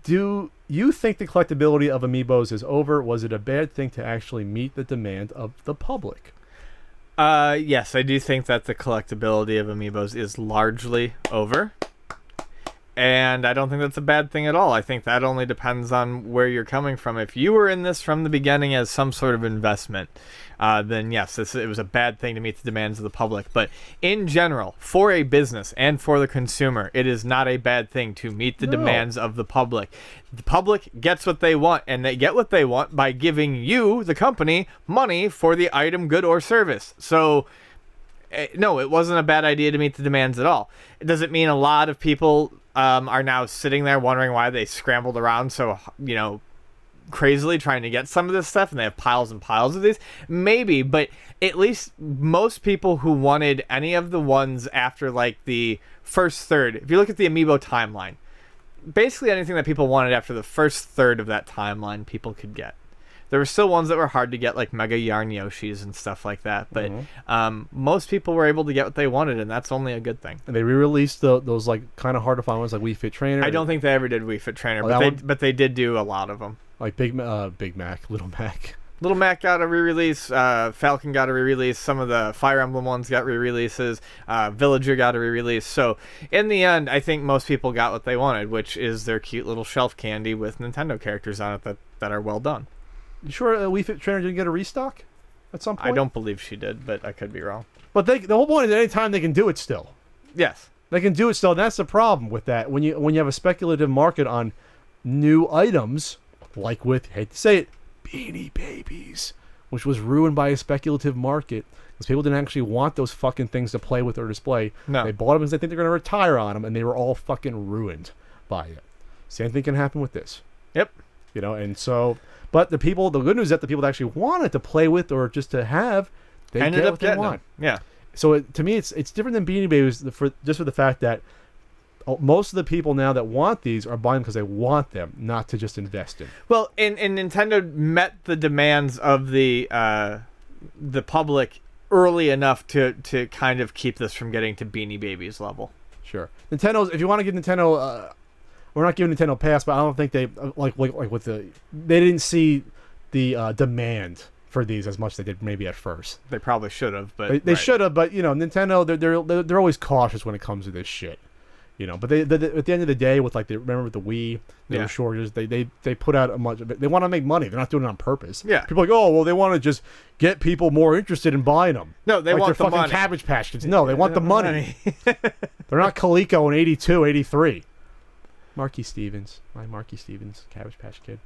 Do you think the collectability of Amiibos is over? Was it a bad thing to actually meet the demand of the public? Yes, I do think that the collectability of Amiibos is largely over. And I don't think that's a bad thing at all. I think that only depends on where you're coming from. If you were in this from the beginning as some sort of investment, then yes, it was a bad thing to meet the demands of the public. But in general, for a business and for the consumer, it is not a bad thing to meet the demands of the public. The public gets what they want, and they get what they want by giving you, the company, money for the item, good, or service. So no, it wasn't a bad idea to meet the demands at all. Does it mean a lot of people are now sitting there wondering why they scrambled around so, crazily trying to get some of this stuff, and they have piles and piles of these? Maybe, but at least most people who wanted any of the ones after, like, the first third, if you look at the Amiibo timeline, basically anything that people wanted after the first third of that timeline, people could get. There were still ones that were hard to get, like Mega Yarn Yoshis and stuff like that. But most people were able to get what they wanted, and that's only a good thing. And they re-released those like kind of hard to find ones like Wii Fit Trainer. I don't think they ever did Wii Fit Trainer, but they did do a lot of them. Like Big Mac, Little Mac. Little Mac got a re-release. Falcon got a re-release. Some of the Fire Emblem ones got re-releases. Villager got a re-release. So in the end, I think most people got what they wanted, which is their cute little shelf candy with Nintendo characters on it that are well done. You sure Wii Fit Trainer didn't get a restock at some point? I don't believe she did, but I could be wrong. But the whole point is at any time they can do it still. Yes. They can do it still. And that's the problem with that. When you have a speculative market on new items, like with, hate to say it, Beanie Babies, which was ruined by a speculative market because people didn't actually want those fucking things to play with or display. No. They bought them because they think they're going to retire on them, and they were all fucking ruined by it. Same thing can happen with this. Yep. And so... But the good news is that the people that actually wanted to play with or just to have, they ended get up what they want. them. Yeah. So to me, it's different than Beanie Babies for the fact that most of the people now that want these are buying them because they want them, not to just invest in. Well, and Nintendo met the demands of the public early enough to kind of keep this from getting to Beanie Babies level. Sure. Nintendo's, if you want to give Nintendo... we're not giving Nintendo a pass, but I don't think they like with they didn't see the demand for these as much as they did maybe at first. They probably should have, but they should have. But Nintendo, they're always cautious when it comes to this shit. But they at the end of the day, with remember with the Wii, there were shortages. They put out a much. They want to make money. They're not doing it on purpose. Yeah. People are like, oh well, they want to just get people more interested in buying them. No, they want the fucking money. Cabbage Patch Kids. No, they want the money. They're not Coleco in '82, '83. Marky Stevens, my Marky Stevens, Cabbage Patch Kid.